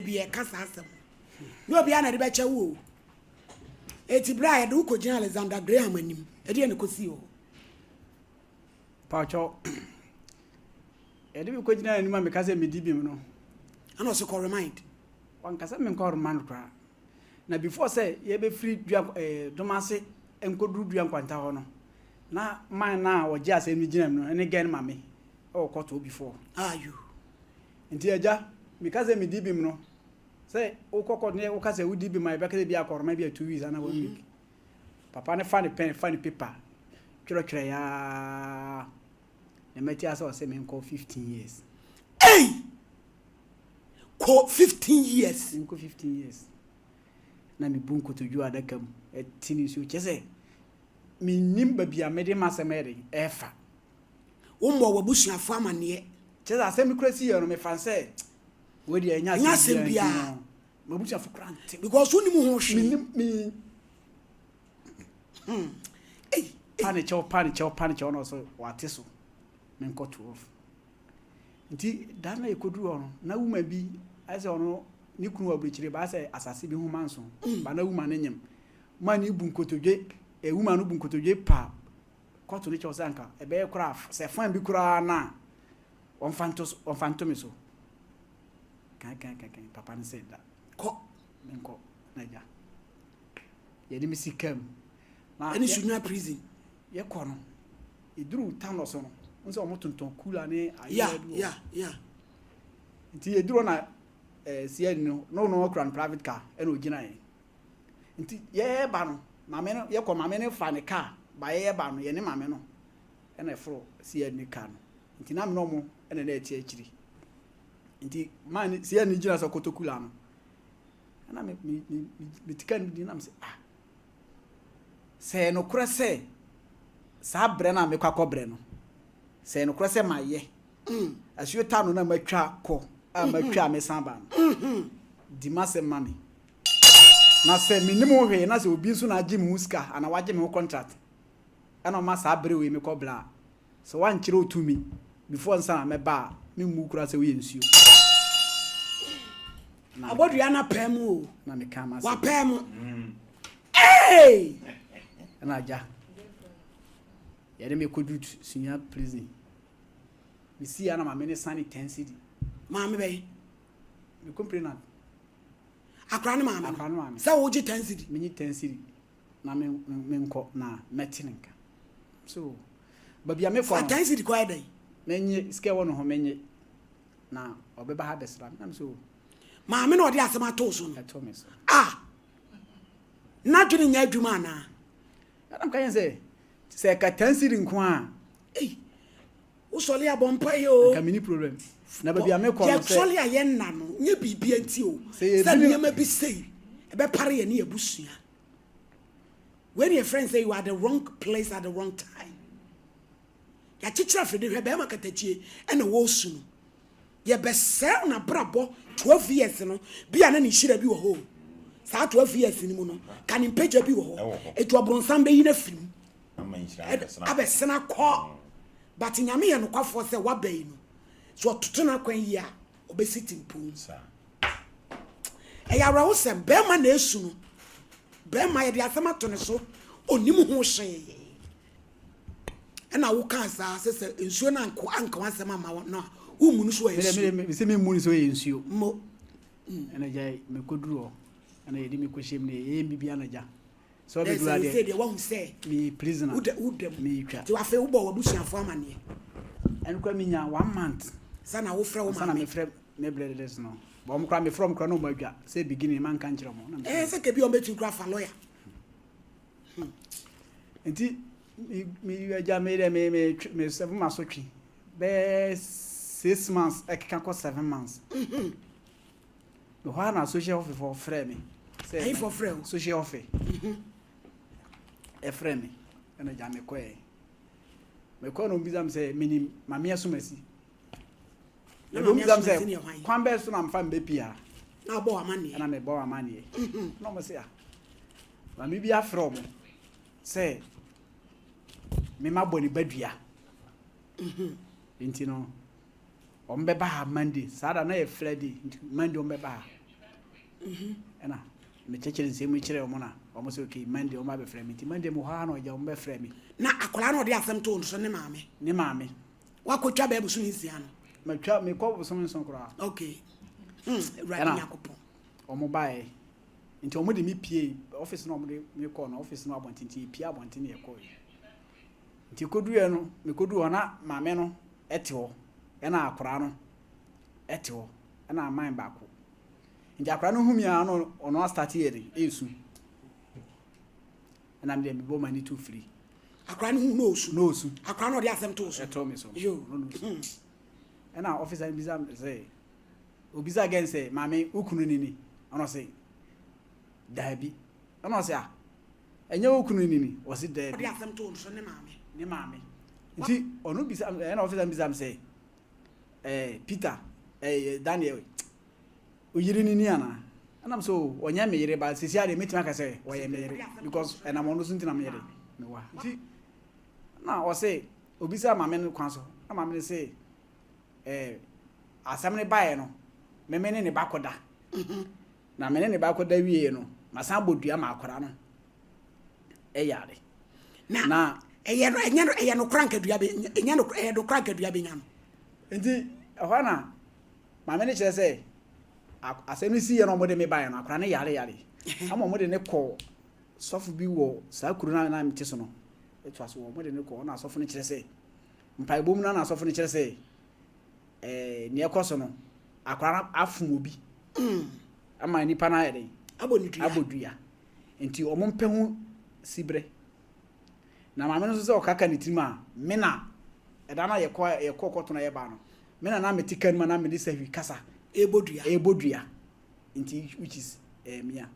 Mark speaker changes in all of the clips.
Speaker 1: bibie kasa asem no bia na de be che wo eti bra ya de ko gina Alexander Graham anim e de ne kosi o
Speaker 2: Pacho e de ko gina anim me kasa me di bi no
Speaker 1: ana so ko remind
Speaker 2: wan kasa me ko remind kra na before say ye be free dua domase enkoduru dua kwanta ho no na man na wo je ase mi gina no ene gen mame o ko to before
Speaker 1: ayu
Speaker 2: nti aja me kasa me di bi no say o kokko ne o kasa udi bi mai be kasa bi akoroma bi 2 weeks ana 1 week papa ne fa ne pen fa ne paper twere ya ne meti asa o say me nko 15 years
Speaker 1: hey ko 15 years
Speaker 2: nko 15 years na mi bunko to ju adakam etini so chese mi nimba bia me de masemere efa
Speaker 1: wo mo wa busuafo amane
Speaker 2: chese asemi krasi ye no me fanse we de anya
Speaker 1: sembia
Speaker 2: ma busuafo krante
Speaker 1: because woni mu ho hwe
Speaker 2: mi pani chow no so wate so me nko 12 nti dana ekodu ono na wuma bi ase ono ni kunu abrichire ba se asase bi huma nso ba na wuma nyem ma ni bu nkotodwe wuma no bu nkotodwe pa kwato ni chosa anka e be kura se fan bi kura na on fanto so kan papa ni se da
Speaker 1: ko
Speaker 2: menko na ja ye ni misikam
Speaker 1: na ani sunwa prison
Speaker 2: ye ko no iduru town so no nso mo tonton kula ni
Speaker 1: yeah
Speaker 2: nti ye duro na sie no kran private car eno gina ye nti ye ba no mame no ye ko mame ne fa ne car ba ye ba no ye ne mame no ena fro sie ni car no nti na me no mo ena na eti akiri nti man sie ni gina so kotokula no ena me tikan di na me se no kura se sa bre na me kwakọ bre no se no kura se ma ye asuo ta no na matwa ko amatwa me samba no di masem mami na se minimum hwe na se obi nso na agi mu ska ana wage me contract ana ma sa bre we me ko bla so wan kire otumi before nsa na me ba me mu kura se we nsuo
Speaker 1: na abodua na pemu o
Speaker 2: na me ka ma
Speaker 1: wa pemu hey
Speaker 2: na aja yere me kodut sunya prison mi si ana ma me ne sani 10 cedi
Speaker 1: maame bey
Speaker 2: me complain
Speaker 1: akra ne maame sa wo ji 10 cedi
Speaker 2: me ni 10 cedi na me nko na metinenka so babia me for
Speaker 1: 10 cedi ko edai
Speaker 2: menye ske wono ho menye na obeba ha besra na so
Speaker 1: maame na odi asema to so no
Speaker 2: to me so
Speaker 1: na dwene nya adwuma na
Speaker 2: adam kan se ka 10 cedi nko a
Speaker 1: usoli abompa yo
Speaker 2: ka mini problem na babia me ko
Speaker 1: no se usoli ayen na no nye bibia nti o se niam bi sei e be pare ye ne abusua when your friends say you are the wrong place at the wrong time ya chichira fede hwe be makatachie e na wo su no ye be sel na brabo 12 years no bia na ni hira bi wo ho sa 12 years ni mu no kan impeja bi wo ho etu abronsan be yi na firim abesena ko but nyame ye no kwafo se wabai no so totona kwan yi a obesiti mpum sa eya rawo se be ma na esu no be ma ye de asema to ne so onim ho hye na wo kan sa se ensuo na anka wasema ma no wo munu so ye
Speaker 2: me se me munu so ye ensuo
Speaker 1: mo
Speaker 2: ena jai me koduro ena yedi me koshem ne ye bibia na ja so be dura
Speaker 1: de say one say
Speaker 2: me prisoner
Speaker 1: udem
Speaker 2: me twa
Speaker 1: ti wa fe wo bo wo busuafo amane
Speaker 2: en kwa minya 1 month
Speaker 1: sana wo frɛ wo
Speaker 2: sana me frɛ me bledes no bo mo kra me from kra no madwa say beginning man kan kire mo na
Speaker 1: se ke bi o betu kra fa lawyer
Speaker 2: enti me aja me de me 7 months so twi be 6 months ekeka ko 7 months no ha na social office for frɛ me
Speaker 1: say for frɛ
Speaker 2: social office e frɛ me na ja me ko no bizam say minim mame asomasi na do bizam say kwan be so na mfa mbe pia
Speaker 1: na bo amane
Speaker 2: na me bo amane no mo say mame bi afrɛ mo say me ma boni badua enti no ombe ba Monday sada na e Friday Monday ombe ba ɛna me kyekere nsɛm kyerɛ ɔmo na ɔmo sɛ okay Monday ɔmo abɛfrɛ me nti Monday mo ha na ɔgya ɔmo bɛfrɛ me
Speaker 1: na akola na ɔde asɛm to nso ne maame wakotwa baabu so nsia no
Speaker 2: matwa me kɔ so nso koraa
Speaker 1: okay right nyakopo
Speaker 2: ɔmo bae nti ɔmo de me pie office na ɔmo de me kɔ na office na abɔntenti pie abɔntenti yɛ kɔ nti koduɛ no me kodu hɔ na maame no ɛte hɔ ɛna akora no ɛte hɔ ɛna aman baako nti akora no humia no ɔno start yɛ de esu ɛna me de me bɔ mani to free
Speaker 1: akora no hu no osu akora no de asɛm to osu
Speaker 2: ɛtɔ me so
Speaker 1: yo
Speaker 2: no ɛna officer biza say obiza again say maame ukunu nini ɔno say daabi ɔno say ɛnyɛ ukunu nini wɔsi daabi
Speaker 1: de asɛm to osu ne maame
Speaker 2: nti ɔno biza ɛna officer biza say Peter Daniel oyiri nini ana anam so onya me yere ba sisi ade metima ka say wɔyɛ me yere because ɛna mo no so ntina me yere me wa nti na o say obisa maame no kwan so na maame no say asam ne bae no meme ne ba koda na me ne ba koda wie no masan bodua ma akora no yare na
Speaker 1: ɛyɛ no krankadua be ɛnya no ɛyɛ do krankadua be nya no
Speaker 2: nti ɛhɔ na maame ne kyerɛ sɛ asɛm no si yɛ no mo de me bae no akora ne yare ama mo de ne kɔ sɔfo bi wɔ saa kuru na mete so no etu aso mo de ne kɔ na sɔfo ne kyerɛ sɛ mpai bom na sɔfo ne kyerɛ sɛ ne ekoso no akora afum obi ama nipa na yede abodua enti omo mpehu sibre na maame no so okaka ne tirima me na eda na yekokoto na yeba no me na metika nima na me de sahi kasa ebodua enti which is mia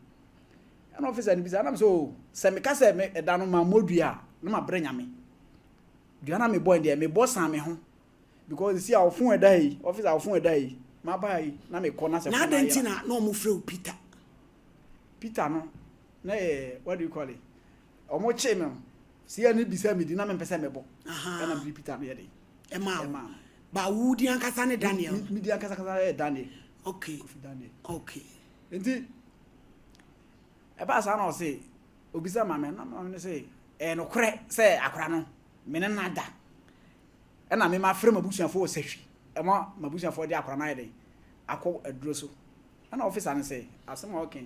Speaker 2: an officer ni bisa na so se me kasa me eda no ma modua na ma bre nyame dua na me boy de me boss am me ho because see our phone day office our phone day ma buy na me corner se
Speaker 1: na dentina na omo frɛ
Speaker 2: Peter no na what do you call it omo che me see ani bisa me di na me pese me bo na me Peter no ye dey
Speaker 1: e ma ba wudi ankasa ne Daniel
Speaker 2: mi di ankasa Daniel
Speaker 1: okay
Speaker 2: enti e ba sa na o say obisa mama na mama say no kore say akora no me ne nada na me ma frɛ mabusuafo wo sahwi ema mabusuafo de akora na yede akọ aduro so na officer ne say asem okay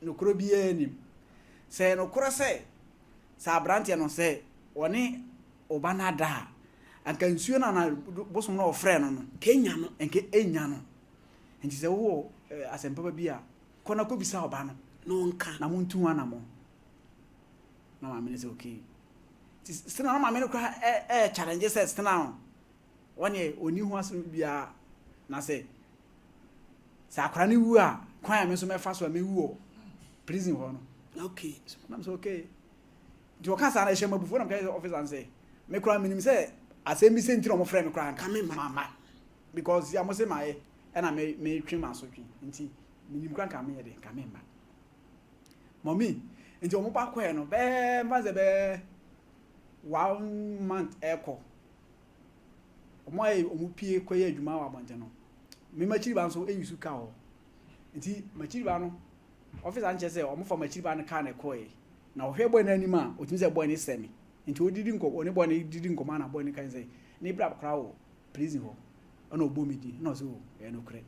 Speaker 2: no koro bia nim say no koro say sa brantie no say woni oba na da anka nsuo na bosom na ofrɛ no
Speaker 1: kenya no
Speaker 2: enke enya no enti say wo asem papa bia kona ko bisa oba no
Speaker 1: no nka
Speaker 2: na muntu ana mo na ma me say okay sina na ma me no kwa challenge says sina wani oni hu aso bia na say sa akora ne wu a kwan me so me fa so me wu o prison ho no
Speaker 1: okay
Speaker 2: na so okay do ka sa na hye mabufu na ka officer and say me kora minim say asem bi se ntiro mo frɛ me kora
Speaker 1: ka me mama
Speaker 2: because ya mo say my e na me twi ma so twi nti minim kora ka me ye de ka me ma mommy nti o mo ba kwa no be mbaze be 1 month eko omo omo pie koye adwuma wa bonje no me machiri ba nso eyusu ka ho nti machiri ba no officer anche say omo for machiri ba no ka na koye na ohwe boy na anima otimi say boy ni semi nti odidi nko oni boy ni didi nko ma na boy ni kan say ni bra kra wo prison ho ona obomidi na so e no kre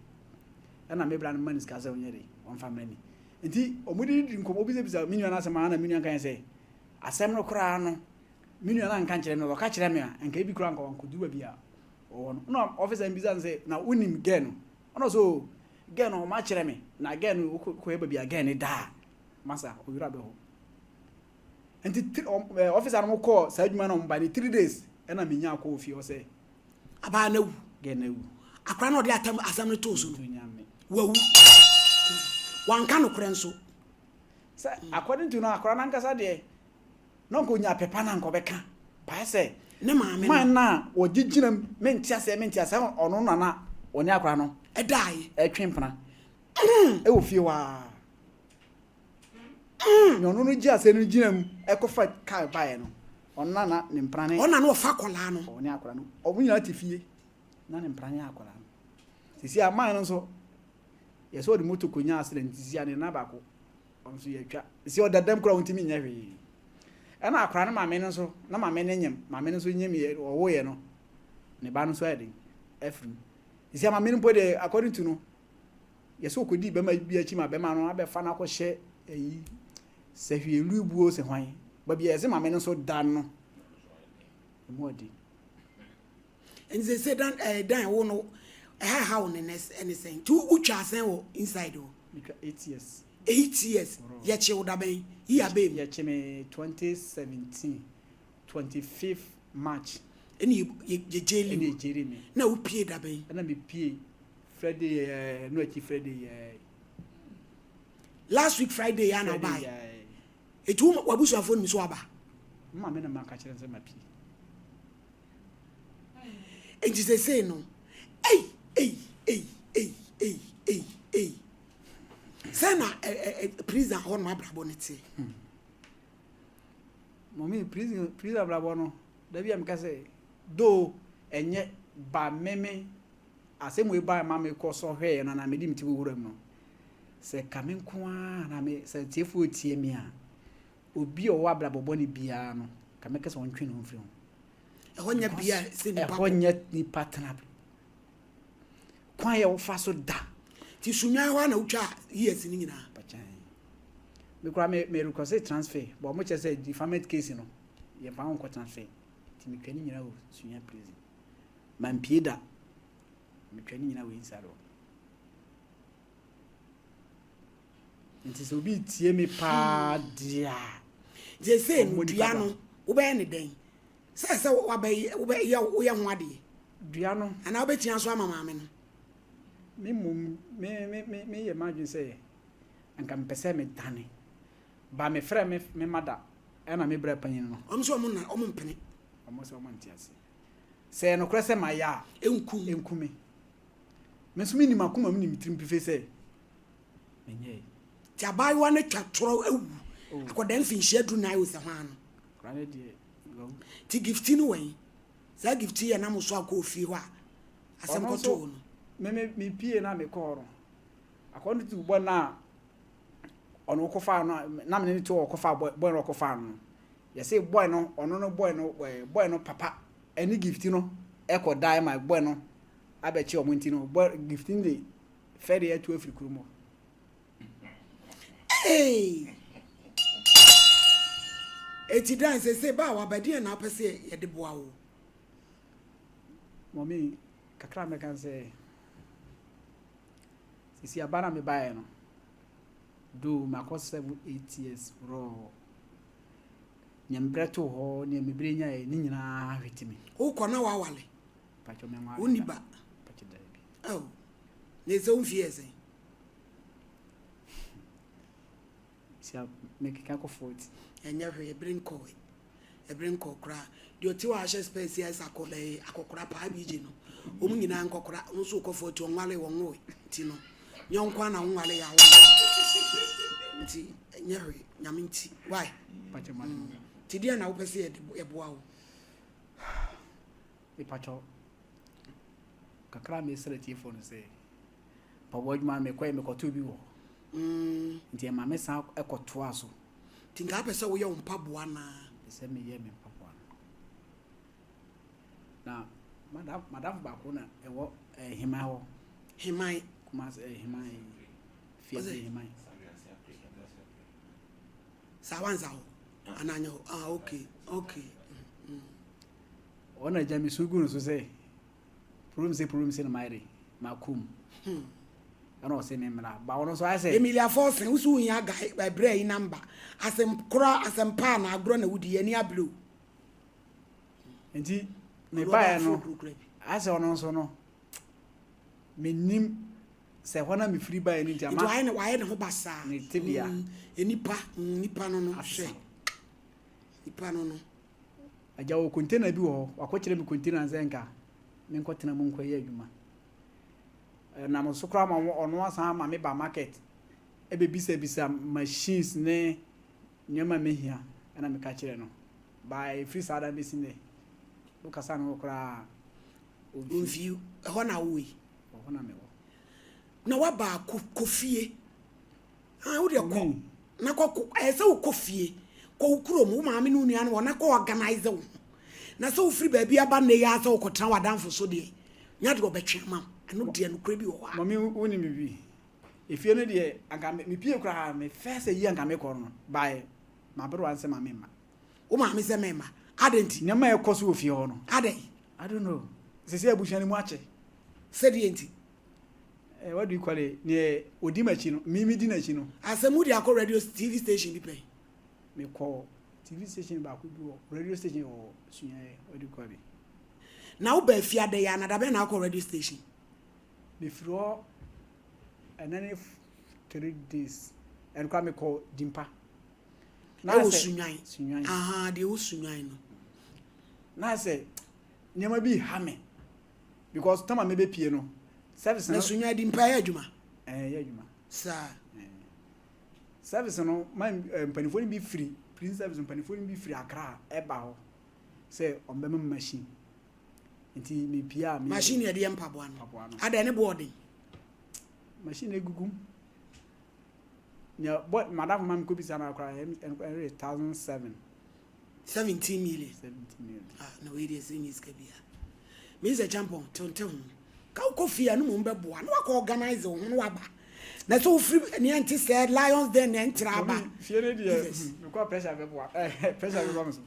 Speaker 2: na me bra no manis ka say onyere on family nti omo didi nko obi se bisa minua na asema na minua kan say asem no kra no minua na nka kire me ka kire me anka bi kra nka wanko duwa bia no officer mbizan say na unim gen ono so gen o ma kire me na gen ko eba bia gen da masa o yura be ho enti officer no call sa adwuma no mba ni 3 days na me nya akọ ofie o say
Speaker 1: aba na wu
Speaker 2: gen na wu
Speaker 1: akra no de atam asam no to so no wawu wanka no kure nso
Speaker 2: say according to no akra na nkasa de no ko nya pepa na nko beka ba say
Speaker 1: ne maame
Speaker 2: man na ogigina mentiase ono na oni akra no
Speaker 1: edai
Speaker 2: etwempna e wo fie wa nyono no gi ase no ginam ekofa kai bae no onna na ne mprane
Speaker 1: onna na ofa kola no
Speaker 2: oni akra no omunyina te fie na ne mprane akola no sisi aman no so Yes, all the motor kunya accident is ya na bako. On so ye twa. Si o dadam kura untimi nya hwe. E na akra na ma me no so, na ma me nyem, ma me no so nyem ye wo ye no. Ne ba no so ade. Efrim. Isi ma me no pode according to no. Yes, o kodi be ma bi achi ma be ma no abefa na ko hye eyi. Se hwe lubuo se hwan. Ba bi yes ma me no so dan no. Mo adi.
Speaker 1: And they say dan wo no how anything to utwa sen wo inside wo
Speaker 2: 8 years
Speaker 1: 8 years ye che wo da ben ya be
Speaker 2: ye che me 2017 25th March
Speaker 1: eni ye jeli
Speaker 2: me
Speaker 1: na wo pie da ben
Speaker 2: na me pie Friday no achi Friday
Speaker 1: last week Friday ya na buy etu wabusu afon mi so aba
Speaker 2: ma me na ma ka kire nse ma pie
Speaker 1: and they say no hey sana prison on my brabonity
Speaker 2: mommy prison brabo no da bia me ka say do enye ba meme asem we ba ma me ko so hwe na me di mti wuram no se kame nko a na me se tiefo tie mi a obi o wa brabo ni bia no kame ka so ntwe no mfiri ho
Speaker 1: honya bia se ni
Speaker 2: honya ni partner kwan ye wo fa so da
Speaker 1: ti sunwa ho na utwa years ni nyina
Speaker 2: pachan me kura me request transfer but mo che say defamation case no ye fa won ko transfer ti me twani nyina wo sunya prison man pie da me twani nyina wo inside wo nti so bi tie me pa dia
Speaker 1: je say no dua no wo be ne den se wo be ya ho ade
Speaker 2: dua no
Speaker 1: ana wo be tia so ama maame no
Speaker 2: me ye imagine say anka mpese me dane ba me frɛ me mada ɛna me bra panyin no
Speaker 1: so omo mpene
Speaker 2: omo so omo ntiase sɛ no kra sɛ ma ya enkume me so minima kuma me nimitrim pife sɛ menye
Speaker 1: ti abayiwa ne twatoro awu akodan finhia du na ayo sɛ hwan no
Speaker 2: kra ne die
Speaker 1: ti gifti no wen za gifti ye na mo so akofie ho a asɛm kɔto no
Speaker 2: me pie na me kɔro according to bo na ono kofa no na me ne to kofa boy no kofa no ye say boy no ono no boy no papa any gift no e ko die my boy no abechi omonti no boy gifting the fair year to Africa kurumo
Speaker 1: eti dan say ba wa bade na pese ye de boa wo
Speaker 2: mommy kakra me kan say sisi abana me bae no do mako 7-8 years raw nyambreto ho ne mebre nya ni nyina hwetimi
Speaker 1: wo kona wa wale
Speaker 2: pacho me nwa
Speaker 1: woni ba
Speaker 2: pacho da bi
Speaker 1: oh ne so mfie sen
Speaker 2: sia make ka ko 40
Speaker 1: enya hwe ebrin ko kra de oti wa hye space yes akokora pa bije no omu nyina nkokora nso ko 40 onwale wonwo ti no nyonkwa na nwale ya wo nti enya hwe nyaminti why
Speaker 2: pacho man
Speaker 1: ti dia na wo pese e boa wo
Speaker 2: e pacho kakra me sere ti phone say pa wodma me kwa me koto bi wo nti ma me san ekoto aso
Speaker 1: ti nga pese wo ye umpa boa na
Speaker 2: pese me ye me mpa boa na madam ba ko na ewo hima ho
Speaker 1: himai
Speaker 2: kuma himai fiye himai
Speaker 1: sawanza ho ananyo okay
Speaker 2: ona jami sugu no so say problem say na maire makum ana o say me mra ba wono so I say
Speaker 1: Emilia Force usu nya guy by bray number asem pa na agro na wudi ani ablo
Speaker 2: enti me ba no I say ono so no menim se hona me free buy ni jama
Speaker 1: why ne ho basa
Speaker 2: ni tibia
Speaker 1: nipa no hwe nipa no
Speaker 2: aja wo container bi wo akokire me container nzenka me nkotena mu nkoye adwuma na mo sokra ma ono asan ma me ba market e be bisa machines ne nyama mehia na me ka kire no by free sada be sine wo kasa no kra
Speaker 1: view ho na wo
Speaker 2: ho na me wo
Speaker 1: na waba kofie ah wo de ko na ko ese wo kofie ko kuro mu maame no nua no na ko organize wo na so free ba bia ba na ya so ko tran wadanfo so de nya de obetwe mam eno de no kura bi wo ha
Speaker 2: mami woni mi bi efie no de anka me pie kura me first yi anka me ko no by ma bro anse mame ma
Speaker 1: wo maame se mema adenti
Speaker 2: nyama e ko so ofie ho no
Speaker 1: adai
Speaker 2: I don't know sese abushani mu ache
Speaker 1: said enti
Speaker 2: what do you call it ne odi machi no mimi di na chi no
Speaker 1: asemu de akọ radio TV station bi pe
Speaker 2: me call TV station ba ko bi radio station o sunya what do you call it
Speaker 1: na wo ba fia de ya na da be na akọ radio station
Speaker 2: me fro and then 3 days and come me call dimpa
Speaker 1: na wo sunyan aha de wo sunyan no
Speaker 2: na say nyama bi ha me because tama me be pie no service
Speaker 1: na sunyan dimpa ya adwuma
Speaker 2: ya adwuma
Speaker 1: sa
Speaker 2: service no man panifoni bi free print service panifoni bi free akra e ba ho say on be machine nti me pia me
Speaker 1: machine ya de mpaboa no ada ne boarding
Speaker 2: machine egugum nya but madam mam ko bi sana akra 1007
Speaker 1: 17 million ah no we dey say miss kabia me say champion tonton ka ko fia no mo mbeboa no akọ organize wo no waba na so free ni anti said lions den entraba
Speaker 2: fie ne dey me ko pressure beboa pressure beboa so